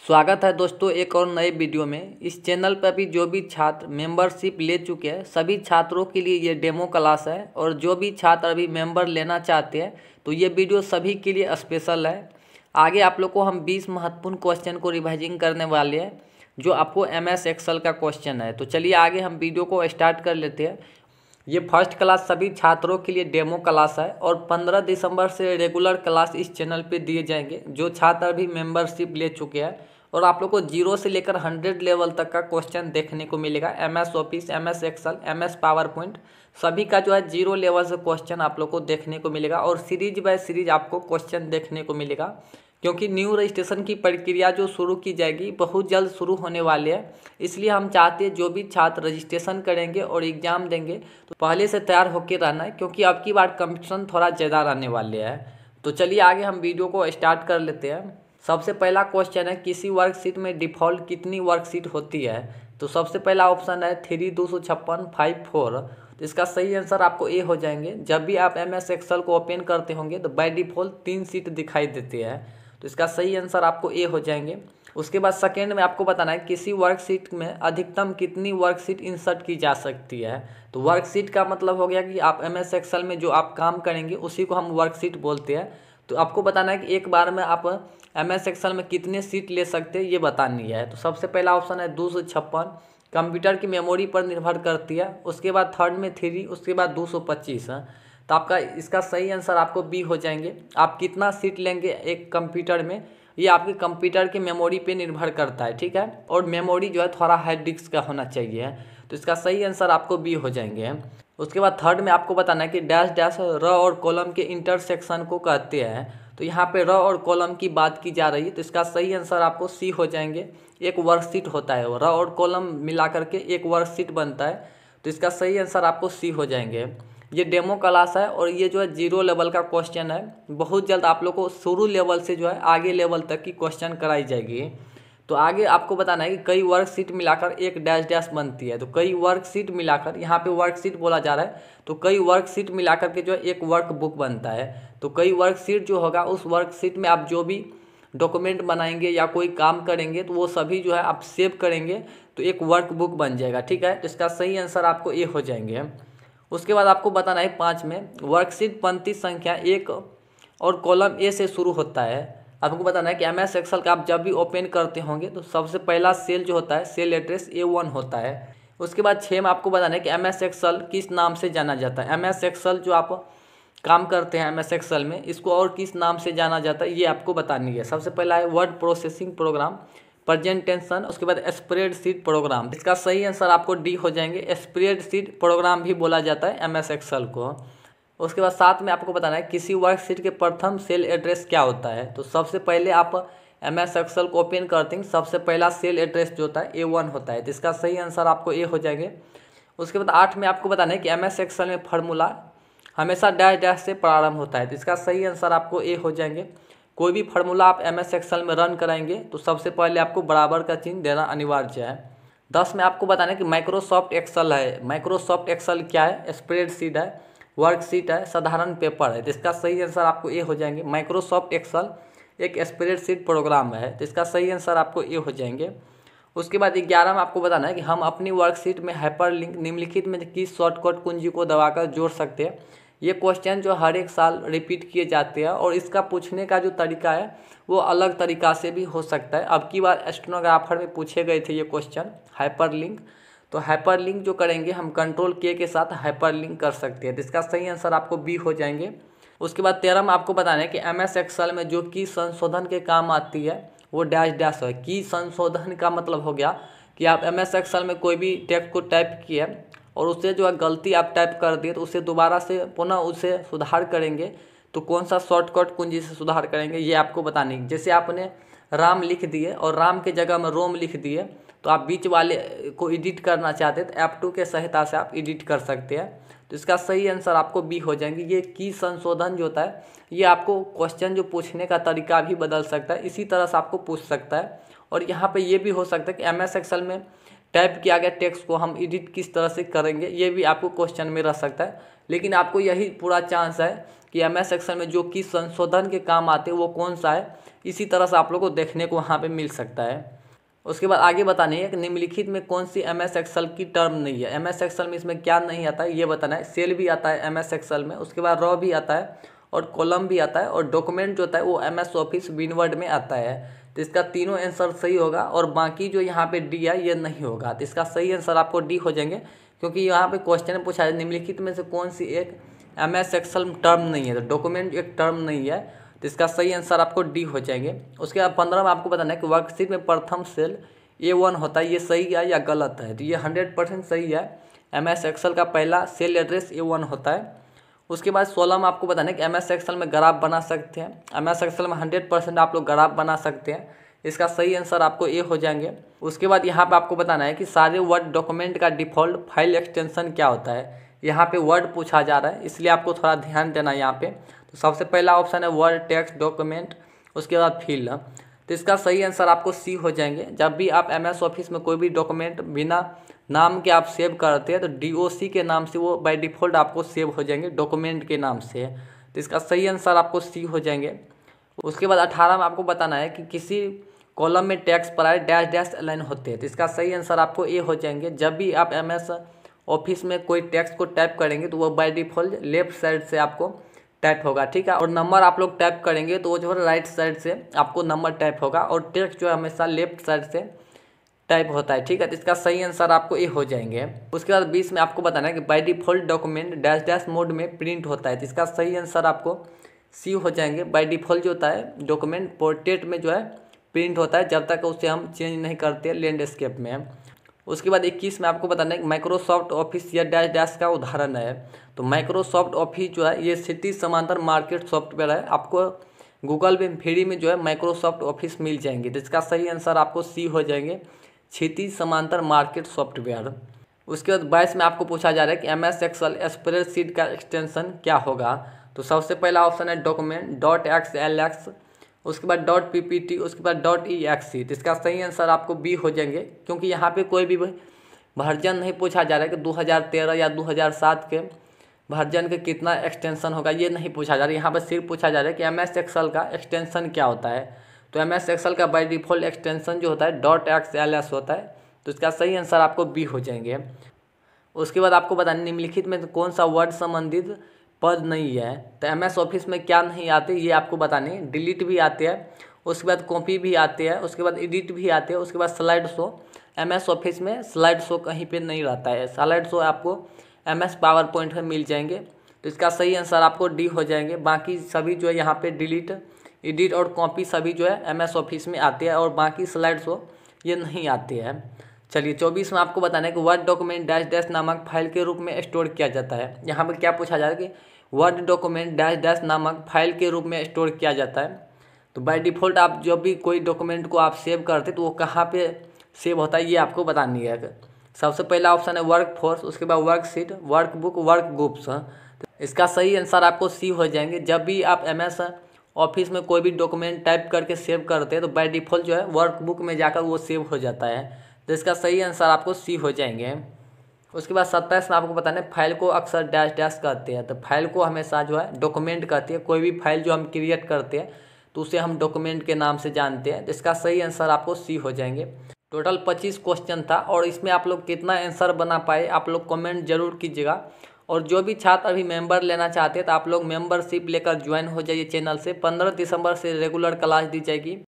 स्वागत है दोस्तों एक और नए वीडियो में। इस चैनल पर भी जो भी छात्र मेंबरशिप ले चुके हैं सभी छात्रों के लिए ये डेमो क्लास है और जो भी छात्र अभी मेंबर लेना चाहते हैं तो ये वीडियो सभी के लिए स्पेशल है। आगे आप लोग को हम 20 महत्वपूर्ण क्वेश्चन को रिवाइजिंग करने वाले हैं जो आपको MS एक्सेल का क्वेश्चन है। तो चलिए आगे हम वीडियो को स्टार्ट कर लेते हैं। ये फर्स्ट क्लास सभी छात्रों के लिए डेमो क्लास है और 15 दिसंबर से रेगुलर क्लास इस चैनल पे दिए जाएंगे। जो छात्र भी मेंबरशिप ले चुके हैं और आप लोग को 0 से लेकर 100 लेवल तक का क्वेश्चन देखने को मिलेगा। MS office, MS excel, MS power point सभी का जो है 0 लेवल से क्वेश्चन आप लोग को देखने को मिलेगा और सीरीज बाय सीरीज आपको क्वेश्चन देखने को मिलेगा, क्योंकि न्यू रजिस्ट्रेशन की प्रक्रिया जो शुरू की जाएगी बहुत जल्द शुरू होने वाले है। इसलिए हम चाहते हैं जो भी छात्र रजिस्ट्रेशन करेंगे और एग्ज़ाम देंगे तो पहले से तैयार होकर रहना है, क्योंकि अब की बार कंपटीशन थोड़ा ज़्यादा रहने वाले हैं। तो चलिए आगे हम वीडियो को स्टार्ट कर लेते हैं। सबसे पहला क्वेश्चन है किसी वर्कशीट में डिफ़ॉल्ट कितनी वर्कशीट होती है। तो सबसे पहला ऑप्शन है 3, 256, 5, 4। तो इसका सही आंसर आपको ए हो जाएंगे। जब भी आप MS एक्सेल को ओपन करते होंगे तो बाय डिफ़ॉल्ट 3 सीट दिखाई देती है, तो इसका सही आंसर आपको ए हो जाएंगे। उसके बाद सेकेंड में आपको बताना है किसी वर्कशीट में अधिकतम कितनी वर्कशीट इंसर्ट की जा सकती है। तो वर्कशीट का मतलब हो गया कि आप MS एक्सेल में जो आप काम करेंगे उसी को हम वर्कशीट बोलते हैं। तो आपको बताना है कि एक बार में आप MS एक्सेल में कितने सीट ले सकते हैं ये बतानी है। तो सबसे पहला ऑप्शन है 256, कंप्यूटर की मेमोरी पर निर्भर करती है। उसके बाद थर्ड में 3, उसके बाद 225 है। तो आपका इसका सही आंसर आपको बी हो जाएंगे। आप कितना सीट लेंगे एक कंप्यूटर में ये आपके कंप्यूटर की मेमोरी पे निर्भर करता है, ठीक है। और मेमोरी जो है थोड़ा हार्ड डिस्क का होना चाहिए, तो इसका सही आंसर आपको बी हो जाएंगे। उसके बाद थर्ड में आपको बताना है कि डैश डैश र और कॉलम के इंटरसेक्शन को कहते हैं। तो यहाँ पे र और कॉलम की बात की जा रही है, तो इसका सही आंसर आपको सी हो जाएंगे। एक वर्कशीट होता है, र और कॉलम मिला करके एक वर्कशीट बनता है, तो इसका सही आंसर आपको सी हो जाएंगे। ये डेमो क्लास है और ये जो है 0 लेवल का क्वेश्चन है। बहुत जल्द आप लोग को शुरू लेवल से जो है आगे लेवल तक की क्वेश्चन कराई जाएगी। तो आगे आपको बताना है कि कई वर्कशीट मिलाकर एक डैश डैश बनती है। तो कई वर्कशीट मिलाकर, यहाँ पे वर्कशीट बोला जा रहा है, तो कई वर्कशीट मिलाकर के जो है एक वर्क बुक बनता है। तो कई वर्कशीट जो होगा उस वर्कशीट में आप जो भी डॉक्यूमेंट बनाएंगे या कोई काम करेंगे तो वो सभी जो है आप सेव करेंगे तो एक वर्क बुक बन जाएगा, ठीक है। तो इसका सही आंसर आपको ए हो जाएंगे। उसके बाद आपको बताना है 5 में वर्कशीट पंक्ति संख्या 1 और कॉलम ए से शुरू होता है। आपको बताना है कि MS एक्सेल का आप जब भी ओपन करते होंगे तो सबसे पहला सेल जो होता है सेल एड्रेस A1 होता है। उसके बाद 6 में आपको बताना है कि MS एक्सेल किस नाम से जाना जाता है। MS एक्सेल जो आप काम करते हैं MS एक्सेल में इसको और किस नाम से जाना जाता है ये आपको बतानी है। सबसे पहला है वर्ड प्रोसेसिंग प्रोग्राम, प्रेजेंटेशन, उसके बाद स्प्रेडशीट प्रोग्राम। इसका सही आंसर आपको डी हो जाएंगे। स्प्रेडशीट प्रोग्राम भी बोला जाता है MS एक्सेल को। उसके बाद 7 में आपको बताना है किसी वर्कशीट के प्रथम सेल एड्रेस क्या होता है। तो सबसे पहले आप MS एक्सेल को ओपन करते हैं, सबसे पहला सेल एड्रेस जो होता है A1 होता है, तो इसका सही आंसर आपको ए हो जाएंगे। उसके बाद 8 में आपको बताना है कि MS एक्सेल में फार्मूला हमेशा डैश डैश से प्रारंभ होता है, तो इसका सही आंसर आपको ए हो जाएंगे। कोई भी फार्मूला आप MS एक्सेल में रन कराएंगे तो सबसे पहले आपको बराबर का चिन्ह देना अनिवार्य है। 10 में आपको बताना है कि माइक्रोसॉफ्ट एक्सेल है। माइक्रोसॉफ्ट एक्सेल क्या है? स्प्रेडशीट है, वर्कशीट है, साधारण पेपर है, तो इसका सही आंसर आपको ए हो जाएंगे। माइक्रोसॉफ्ट एक्सेल एक स्प्रेडशीट प्रोग्राम है, तो इसका सही आंसर आपको ए हो जाएंगे। उसके बाद 11 में आपको बताना है कि हम अपनी वर्कशीट में हाइपरलिंक निम्नलिखित में किस शॉर्टकट कुंजी को दबाकर जोड़ सकते हैं। ये क्वेश्चन जो हर एक साल रिपीट किए जाते हैं और इसका पूछने का जो तरीका है वो अलग तरीका से भी हो सकता है। अब की बार स्टेनोग्राफर में पूछे गए थे ये क्वेश्चन हाइपरलिंक, तो हाइपरलिंक जो करेंगे हम कंट्रोल के साथ हाइपरलिंक कर सकते हैं, तो इसका सही आंसर आपको बी हो जाएंगे। उसके बाद 13 में आपको बताना है कि MS एक्सेल में जो की संशोधन के काम आती है वो डैश डैश है। की संशोधन का मतलब हो गया कि आप MS एक्सेल में कोई भी टेक्स्ट को टाइप किए और उससे जो है गलती आप टाइप कर दिए तो उसे दोबारा से पुनः उसे सुधार करेंगे, तो कौन सा शॉर्टकट कुंजी से सुधार करेंगे ये आपको बतानी है। जैसे आपने राम लिख दिए और राम के जगह में रोम लिख दिए तो आप बीच वाले को एडिट करना चाहते हैं तो F2 के सहायता से आप एडिट कर सकते हैं, तो इसका सही आंसर आपको बी हो जाएंगे। ये की संशोधन जो होता है ये आपको क्वेश्चन जो पूछने का तरीका भी बदल सकता है, इसी तरह से आपको पूछ सकता है। और यहाँ पे ये भी हो सकता है कि MS एक्सेल में टाइप किया गया टेक्स्ट को हम एडिट किस तरह से करेंगे ये भी आपको क्वेश्चन में रह सकता है। लेकिन आपको यही पूरा चांस है कि MS एक्सेल में जो की संशोधन के काम आते हैं वो कौन सा है इसी तरह से आप लोग को देखने को वहाँ पे मिल सकता है। उसके बाद आगे बतानी है कि निम्नलिखित में कौन सी MS एक्सेल की टर्म नहीं है। MS एक्सेल में इसमें क्या नहीं आता है ये बताना है। सेल भी आता है MS एक्सेल में, उसके बाद रॉ भी आता है और कॉलम भी आता है, और डॉक्यूमेंट जो होता है वो MS ऑफिस विनवर्ड में आता है। तो इसका तीनों आंसर सही होगा, और बाकी जो यहाँ पे डी है ये नहीं होगा। तो इसका सही आंसर आपको डी हो जाएंगे, क्योंकि यहाँ पे क्वेश्चन पूछा है निम्नलिखित में से कौन सी एक MS एक्सेल टर्म नहीं है। तो डॉक्यूमेंट एक टर्म नहीं है, तो इसका सही आंसर आपको डी हो जाएंगे। उसके बाद 15 में आपको बताना है कि वर्कशीट में प्रथम सेल A1 होता है, ये सही है या गलत है। तो ये 100% सही है। MS एक्सेल का पहला सेल एड्रेस A1 होता है। उसके बाद 16 में आपको बताना है कि MS एक्सेल में ग्राफ बना सकते हैं। MS एक्सेल में 100% आप लोग ग्राफ बना सकते हैं। इसका सही आंसर आपको ए हो जाएंगे। उसके बाद यहाँ पे आपको बताना है कि सारे वर्ड डॉक्यूमेंट का डिफ़ॉल्ट फाइल एक्सटेंशन क्या होता है। यहाँ पे वर्ड पूछा जा रहा है, इसलिए आपको थोड़ा ध्यान देना है यहाँ पे। तो सबसे पहला ऑप्शन है वर्ड टेक्स्ट डॉक्यूमेंट, उसके बाद फील्ड। तो इसका सही आंसर आपको सी हो जाएंगे। जब भी आप MS ऑफिस में कोई भी डॉक्यूमेंट बिना नाम के आप सेव करते हैं तो DOC के नाम से वो बाय डिफ़ॉल्ट आपको सेव हो जाएंगे, डॉक्यूमेंट के नाम से। तो इसका सही आंसर आपको सी हो जाएंगे। उसके बाद 18 में आपको बताना है कि किसी कॉलम में टेक्स्ट पर डैश डैश अलाइन होते हैं। तो इसका सही आंसर आपको ए हो जाएंगे। जब भी आप MS ऑफिस में कोई टेक्स्ट को टाइप करेंगे तो वो बाय डिफ़ॉल्ट लेफ्ट साइड से आपको टाइप होगा, ठीक है। और नंबर आप लोग टाइप करेंगे तो वो जो है राइट साइड से आपको नंबर टाइप होगा, और टेक्स्ट जो है हमेशा लेफ्ट साइड से टाइप होता है, ठीक है। तो इसका सही आंसर आपको ए हो जाएंगे। उसके बाद 20 में आपको बताना है कि by default document dash dash mode में प्रिंट होता है। तो इसका सही आंसर आपको सी हो जाएंगे। बाय डिफ़ॉल्ट जो होता है डॉक्यूमेंट पोर्ट्रेट में जो है प्रिंट होता है, जब तक उसे हम चेंज नहीं करते लैंडस्केप में। उसके बाद 21 में आपको बताना है कि माइक्रोसॉफ्ट ऑफिस या डैश डैश का उदाहरण है। तो माइक्रोसॉफ्ट ऑफिस जो है ये क्षैतिज समांतर मार्केट सॉफ्टवेयर है। आपको गूगल में फ्री में जो है माइक्रोसॉफ्ट ऑफिस मिल जाएंगे। तो इसका सही आंसर आपको सी हो जाएंगे, क्षैतिज समांतर मार्केट सॉफ्टवेयर। उसके बाद 22 में आपको पूछा जा रहा है कि MS एक्सेल स्प्रेडशीट का एक्सटेंशन क्या होगा। तो सबसे पहला ऑप्शन है डॉक्यूमेंट .xlx, उसके बाद .ppt, उसके बाद .exe। तो इसका सही आंसर आपको बी हो जाएंगे, क्योंकि यहाँ पे कोई भी वर्जन नहीं पूछा जा रहा है कि 2013 या 2007 के वर्जन के कितना एक्सटेंशन होगा, ये नहीं पूछा जा रहा है। यहाँ पर सिर्फ पूछा जा रहा है कि MS एक्सेल का एक्सटेंशन क्या होता है। तो MS एक्सेल का बाय डिफ़ॉल्ट एक्सटेंशन जो होता है .xls होता है। तो इसका सही आंसर आपको बी हो जाएंगे। उसके बाद आपको बताना निम्नलिखित में कौन सा वर्ड संबंधित पद नहीं है। तो MS ऑफिस में क्या नहीं आते ये आपको बताने। डिलीट भी आते हैं, उसके बाद कॉपी भी आते हैं, उसके बाद एडिट भी आते हैं, उसके बाद स्लाइड शो। MS ऑफिस में स्लाइड शो कहीं पे नहीं रहता है। स्लाइड शो आपको MS पावर पॉइंट में मिल जाएंगे। तो इसका सही आंसर आपको डी हो जाएंगे। बाकी सभी जो है यहाँ पे डिलीट, एडिट और कॉपी सभी जो है MS ऑफिस में आते हैं, और बाकी स्लाइड शो ये नहीं आते हैं। चलिए 24 में आपको बताना है कि वर्ड डॉक्यूमेंट डैश डैश नामक फाइल के रूप में स्टोर किया जाता है। यहाँ पर क्या पूछा जा रहा है कि वर्ड डॉक्यूमेंट डैश डैश नामक फाइल के रूप में स्टोर किया जाता है। तो बाय डिफ़ॉल्ट आप जब भी कोई डॉक्यूमेंट को आप सेव करते तो वो कहाँ पे सेव होता है ये आपको बतानी है। सबसे पहला ऑप्शन है वर्क फोर्स, उसके बाद वर्कशीट, वर्कबुक, वर्क ग्रुप्स। इसका सही आंसर आपको सी हो जाएंगे। जब भी आप MS ऑफिस में कोई भी डॉक्यूमेंट टाइप करके सेव करते हैं तो बाय डिफ़ॉल्ट जो है वर्कबुक में जाकर वो सेव हो जाता है। तो इसका सही आंसर आपको सी हो जाएंगे। उसके बाद 27 में आपको बताना है फाइल को अक्सर डैश डैश कहते हैं। तो फाइल को हमेशा जो है डॉक्यूमेंट कहते हैं। कोई भी फाइल जो हम क्रिएट करते हैं तो उसे हम डॉक्यूमेंट के नाम से जानते हैं। तो इसका सही आंसर आपको सी हो जाएंगे। टोटल 25 क्वेश्चन था, और इसमें आप लोग कितना आंसर बना पाए आप लोग कमेंट जरूर कीजिएगा। और जो भी छात्र अभी मेंबर लेना चाहते हैं तो आप लोग मेंबरशिप लेकर ज्वाइन हो जाइए चैनल से। 15 दिसंबर से रेगुलर क्लास दी जाएगी।